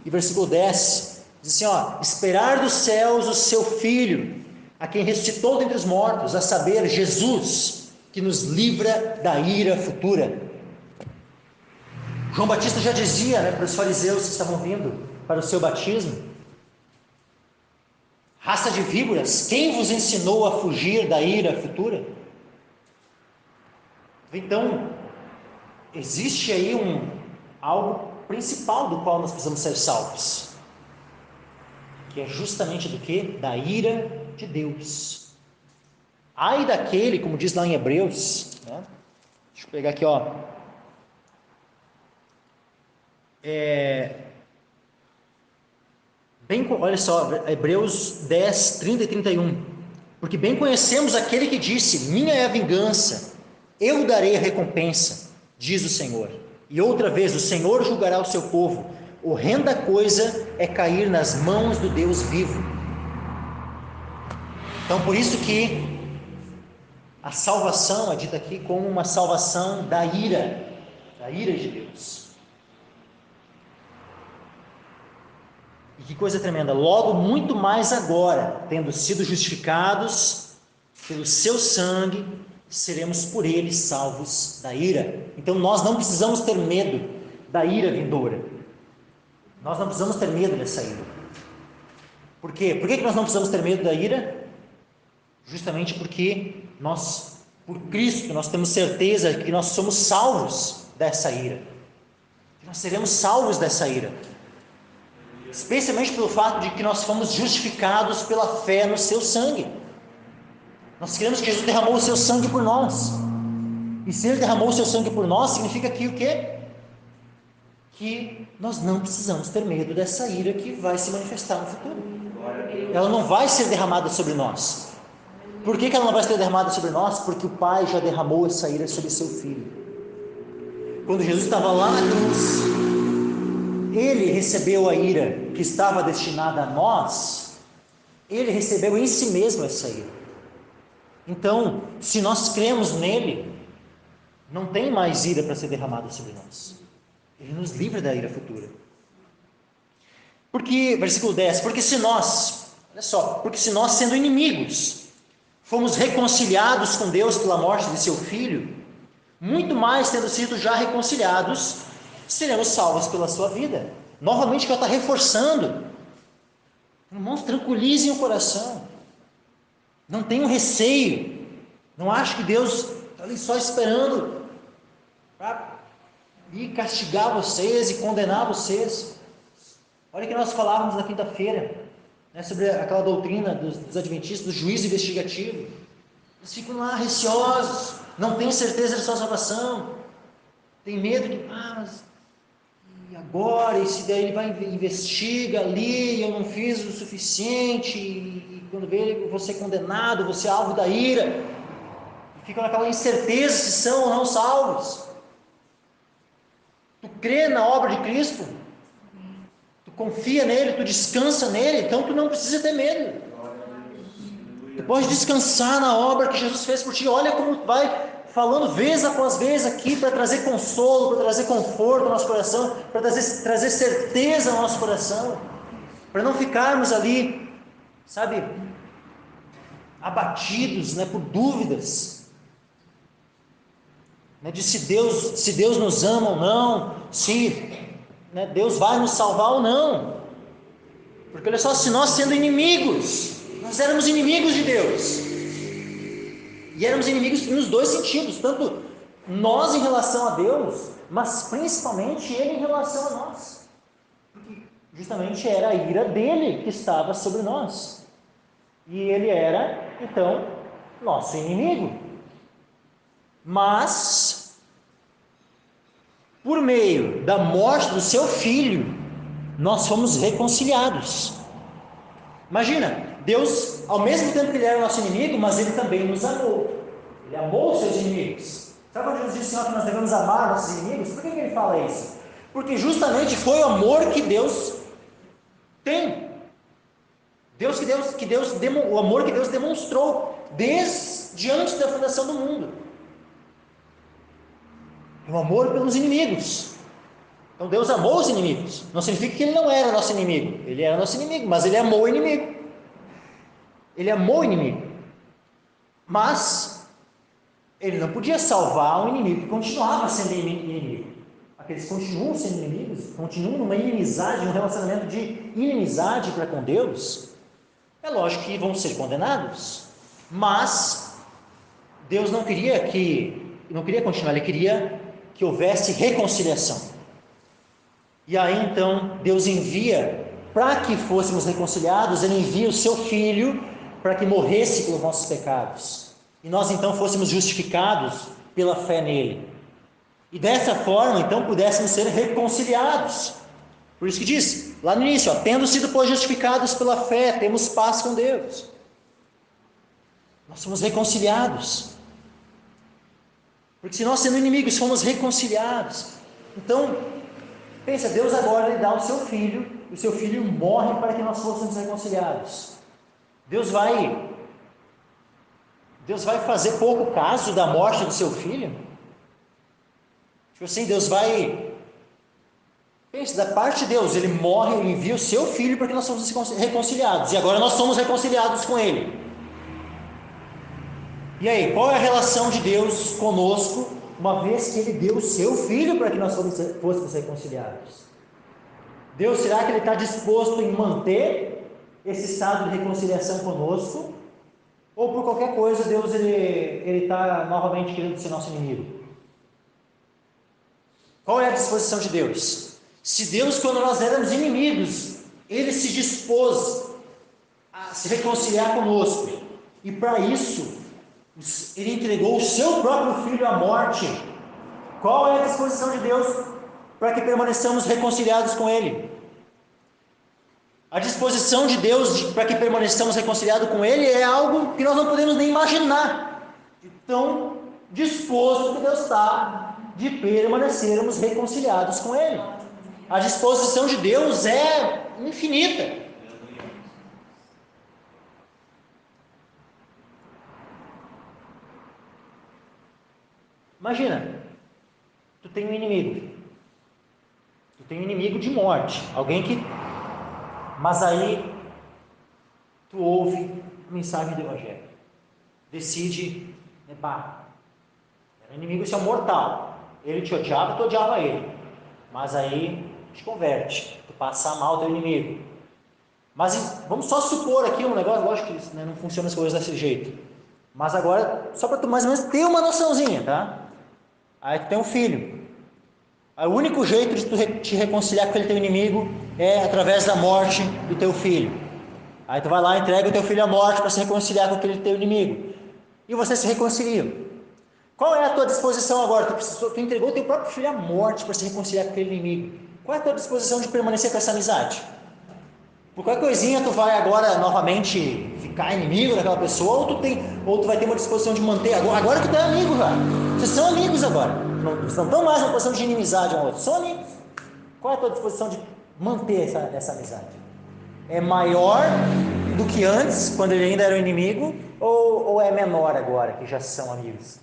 e versículo 10, diz assim, esperar dos céus o seu Filho, a quem ressuscitou dentre os mortos, a saber, Jesus, que nos livra da ira futura. João Batista já dizia, para os fariseus que estavam vindo para o seu batismo: raça de víboras, quem vos ensinou a fugir da ira futura? Então, existe aí algo principal do qual nós precisamos ser salvos, que é justamente do que? Da ira de Deus. Ai daquele, como diz lá em Hebreus, né? Deixa eu pegar aqui, olha só, Hebreus 10, 30 e 31. Porque bem conhecemos aquele que disse: minha é a vingança, eu darei a recompensa, diz o Senhor. E outra vez, o Senhor julgará o seu povo. Horrenda coisa é cair nas mãos do Deus vivo. Então, por isso que a salvação é dita aqui como uma salvação da ira de Deus. E que coisa tremenda, logo muito mais agora, tendo sido justificados pelo seu sangue, seremos por ele salvos da ira. Então nós não precisamos ter medo da ira vindoura. Nós não precisamos ter medo dessa ira. Por quê? Por que nós não precisamos ter medo da ira? Justamente porque nós, por Cristo, nós temos certeza que nós somos salvos dessa ira. Que nós seremos salvos dessa ira. Especialmente pelo fato de que nós fomos justificados pela fé no seu sangue. Nós cremos que Jesus derramou o seu sangue por nós. E se ele derramou o seu sangue por nós, significa que o quê? Que nós não precisamos ter medo dessa ira que vai se manifestar no futuro. Ela não vai ser derramada sobre nós. Por que ela não vai ser derramada sobre nós? Porque o Pai já derramou essa ira sobre seu Filho. Quando Jesus estava lá na cruz, ele recebeu a ira que estava destinada a nós, ele recebeu em si mesmo essa ira. Então, se nós cremos nele, não tem mais ira para ser derramada sobre nós. Ele nos livra da ira futura. Porque, versículo 10, porque se nós sendo inimigos, fomos reconciliados com Deus pela morte de seu Filho, muito mais tendo sido já reconciliados, seremos salvos pela sua vida. Novamente que ela está reforçando. Irmãos, tranquilizem o coração. Não tenham receio. Não acho que Deus está ali só esperando para ir castigar vocês e condenar vocês. Olha que nós falávamos na quinta-feira, né, sobre aquela doutrina dos adventistas, do juízo investigativo. Eles ficam lá receosos, não têm certeza da sua salvação, tem medo de, mas e agora? E se daí ele vai investiga ali, eu não fiz o suficiente, e quando vê ele, vou ser condenado, vou ser alvo da ira. ficam naquela incerteza se são ou não salvos. Tu crê na obra de Cristo, tu confia nele, tu descansa nele, então tu não precisa ter medo. Tu pode descansar na obra que Jesus fez por ti. Olha como tu vai falando vez após vez aqui para trazer consolo, para trazer conforto ao nosso coração, para trazer certeza ao nosso coração, para não ficarmos ali, sabe, abatidos, né, por dúvidas, né, de se Deus nos ama ou não, se, né, Deus vai nos salvar ou não. Porque olha só, se nós sendo inimigos, nós éramos inimigos de Deus, e éramos inimigos nos dois sentidos, tanto nós em relação a Deus, mas principalmente Ele em relação a nós, porque justamente era a ira dele que estava sobre nós, e Ele era, então, nosso inimigo. Mas, por meio da morte do seu Filho, nós fomos reconciliados. Imagina, Deus, ao mesmo tempo que Ele era nosso inimigo, mas Ele também nos amou. Ele amou os seus inimigos. Sabe quando Jesus disse que nós devemos amar nossos inimigos? Por que Ele fala isso? Porque justamente foi o amor que Deus tem. O amor que Deus demonstrou desde antes da fundação do mundo. O amor pelos inimigos. Então Deus amou os inimigos. Não significa que Ele não era nosso inimigo. Ele era nosso inimigo, mas Ele amou o inimigo. Ele amou o inimigo. Mas Ele não podia salvar um inimigo que continuava sendo inimigo. Aqueles que continuam sendo inimigos, continuam numa inimizade, um relacionamento de inimizade para com Deus, é lógico que vão ser condenados. Mas Deus não queria continuar, Ele queria que houvesse reconciliação. E aí então Deus envia, para que fôssemos reconciliados, Ele envia o seu Filho para que morresse pelos nossos pecados, e nós então fôssemos justificados pela fé nele, e dessa forma então pudéssemos ser reconciliados. Por isso que diz lá no início, tendo sido pois justificados pela fé, temos paz com Deus. Nós somos reconciliados, porque se nós sendo inimigos fomos reconciliados, então pensa, Deus agora Ele dá o seu Filho, e o seu Filho morre para que nós fôssemos reconciliados. Deus vai fazer pouco caso da morte do seu Filho? Tipo assim, Deus vai... Pensa, da parte de Deus, Ele morre, Ele envia o seu Filho para que nós fôssemos reconciliados, e agora nós somos reconciliados com Ele. E aí, qual é a relação de Deus conosco, uma vez que Ele deu o seu Filho para que nós fôssemos reconciliados? Deus, será que Ele está disposto em manter esse estado de reconciliação conosco? Ou por qualquer coisa, Deus ele está novamente querendo ser nosso inimigo? Qual é a disposição de Deus? Se Deus, quando nós éramos inimigos, Ele se dispôs a se reconciliar conosco, e para isso Ele entregou o seu próprio Filho à morte, qual é a disposição de Deus para que permaneçamos reconciliados com Ele? A disposição de Deus para que permaneçamos reconciliados com Ele é algo que nós não podemos nem imaginar, de tão disposto que Deus está de permanecermos reconciliados com Ele. A disposição de Deus é infinita. Imagina, tu tem um inimigo de morte, alguém que... Mas aí tu ouve a mensagem do Evangelho, decide, era um inimigo, isso é mortal, ele te odiava, tu odiava ele, mas aí te converte, tu passa a amar o teu inimigo. Mas vamos só supor aqui um negócio, lógico que não funciona as coisas desse jeito, mas agora, só para tu mais ou menos ter uma noçãozinha, tá? Aí tu tem um filho, aí o único jeito de tu te reconciliar com aquele teu inimigo é através da morte do teu filho. Aí tu vai lá e entrega o teu filho à morte para se reconciliar com aquele teu inimigo, e você se reconcilia. Qual é a tua disposição agora? Tu entregou o teu próprio filho à morte para se reconciliar com aquele inimigo. Qual é a tua disposição de permanecer com essa amizade? Por qualquer coisinha tu vai agora novamente ficar inimigo daquela pessoa, ou tu vai ter uma disposição de manter. Agora que tu é amigo, velho. Vocês são amigos agora. Não estão mais numa posição de inimizade um ao outro. São amigos. Qual é a tua disposição de manter essa amizade? É maior do que antes, quando ele ainda era um inimigo, ou é menor agora, que já são amigos?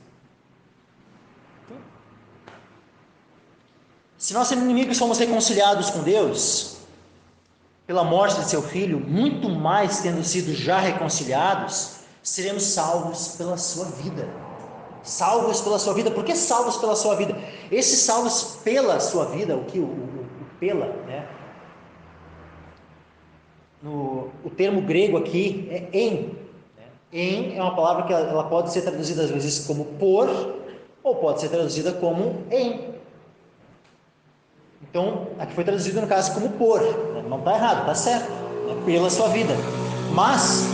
Se nós, sendo inimigos, somos reconciliados com Deus, pela morte de seu Filho, muito mais tendo sido já reconciliados, seremos salvos pela sua vida. Salvos pela sua vida. Por que salvos pela sua vida? Esses salvos pela sua vida, o pela, né? O termo grego aqui é em. Né? Em é uma palavra que ela pode ser traduzida às vezes como por, ou pode ser traduzida como em. Então, aqui foi traduzido no caso como por, né? Não está errado, está certo, né? Pela sua vida. Mas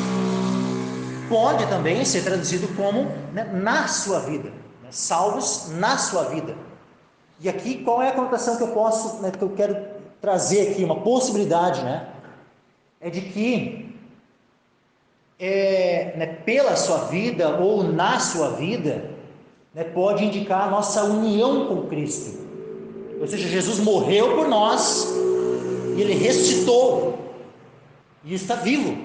pode também ser traduzido como, né, na sua vida, né? Salvos na sua vida. E aqui qual é a conotação que eu posso, né, que eu quero trazer aqui, uma possibilidade, né? É de que né, pela sua vida ou na sua vida, né, pode indicar a nossa união com Cristo. Ou seja, Jesus morreu por nós e Ele ressuscitou e está vivo.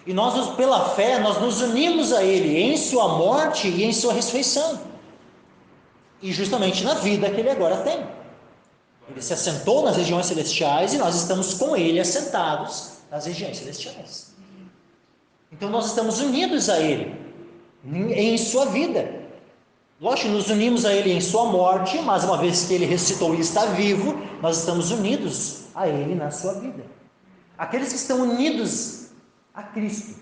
E nós, pela fé, nós nos unimos a Ele em sua morte e em sua ressurreição. E justamente na vida que Ele agora tem. Ele se assentou nas regiões celestiais e nós estamos com Ele assentados nas regiões celestiais. Então nós estamos unidos a Ele em sua vida. Lógico, nos unimos a Ele em sua morte, mas uma vez que Ele ressuscitou e está vivo, nós estamos unidos a Ele na sua vida. Aqueles que estão unidos a Cristo,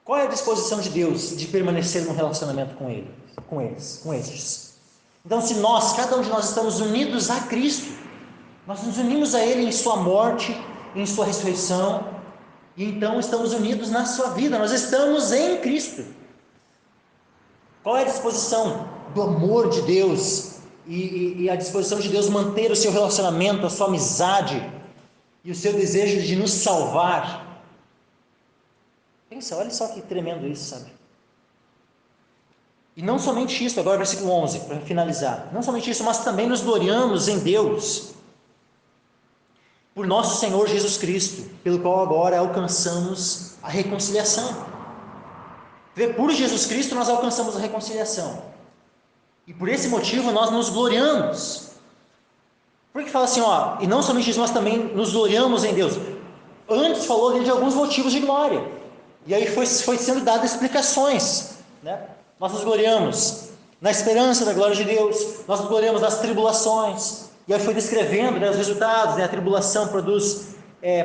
qual é a disposição de Deus de permanecer num relacionamento com Ele, com estes? Então, se nós, cada um de nós, estamos unidos a Cristo, nós nos unimos a Ele em sua morte, em sua ressurreição, e então estamos unidos na sua vida, nós estamos em Cristo. Qual é a disposição do amor de Deus e a disposição de Deus manter o seu relacionamento, a sua amizade e o seu desejo de nos salvar? Pensa, olha só que tremendo isso, sabe? E não somente isso, agora versículo 11, para finalizar. Não somente isso, mas também nos gloriamos em Deus, por nosso Senhor Jesus Cristo, pelo qual agora alcançamos a reconciliação. Por Jesus Cristo nós alcançamos a reconciliação. E por esse motivo nós nos gloriamos. Por que fala assim, e não somente isso, nós também nos gloriamos em Deus? Antes falou ali de alguns motivos de glória. E aí foi sendo dadas explicações, né? Nós nos gloriamos na esperança da glória de Deus, nós nos gloriamos nas tribulações. E aí foi descrevendo, né, os resultados, né? A tribulação produz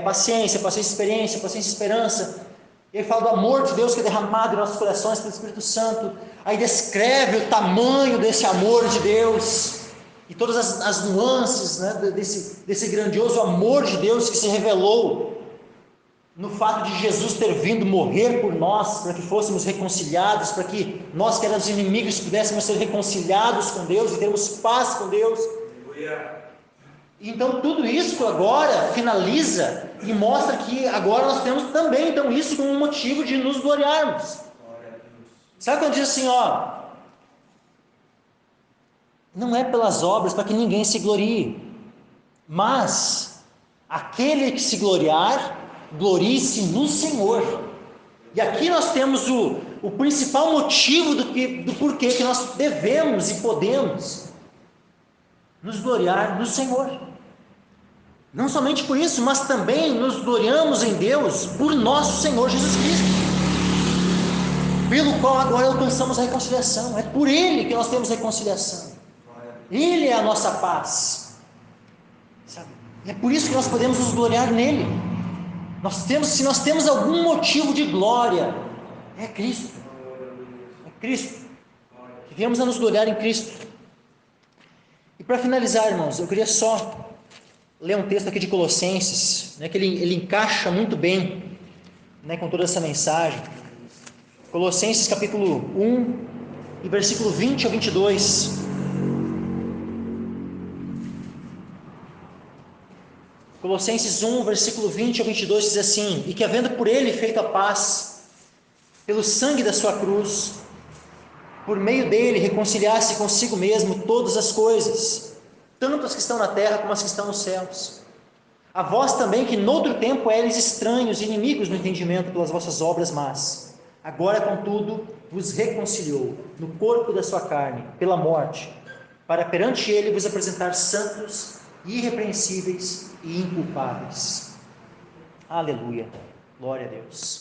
paciência, experiência, paciência, esperança. Ele fala do amor de Deus que é derramado em nossos corações pelo Espírito Santo. Aí descreve o tamanho desse amor de Deus e todas as nuances, né, desse grandioso amor de Deus que se revelou no fato de Jesus ter vindo morrer por nós, para que fôssemos reconciliados, para que nós que éramos inimigos pudéssemos ser reconciliados com Deus e termos paz com Deus. Então tudo isso agora finaliza e mostra que agora nós temos também então isso como um motivo de nos gloriarmos. Sabe quando diz assim, não é pelas obras para que ninguém se glorie, mas aquele que se gloriar, glorie-se no Senhor. E aqui nós temos o principal motivo do porquê que nós devemos e podemos nos gloriar no Senhor. Não somente por isso, mas também nos gloriamos em Deus por nosso Senhor Jesus Cristo, pelo qual agora alcançamos a reconciliação. É por Ele que nós temos reconciliação. Ele é a nossa paz, sabe? E é por isso que nós podemos nos gloriar nele. Se nós temos algum motivo de glória, é Cristo. É Cristo. Que viemos a nos gloriar em Cristo. E para finalizar, irmãos, eu queria só ler um texto aqui de Colossenses, né, que ele encaixa muito bem, né, com toda essa mensagem. Colossenses capítulo 1 e versículo 20 a 22. Colossenses 1, versículo 20 ao 22 diz assim: e que havendo por ele feito a paz, pelo sangue da sua cruz, por meio dele reconciliasse consigo mesmo todas as coisas, tanto as que estão na terra como as que estão nos céus. A vós também que noutro tempo eres estranhos e inimigos no entendimento pelas vossas obras más, agora contudo vos reconciliou no corpo da sua carne, pela morte, para perante ele vos apresentar santos, irrepreensíveis e inculpáveis. Aleluia, glória a Deus.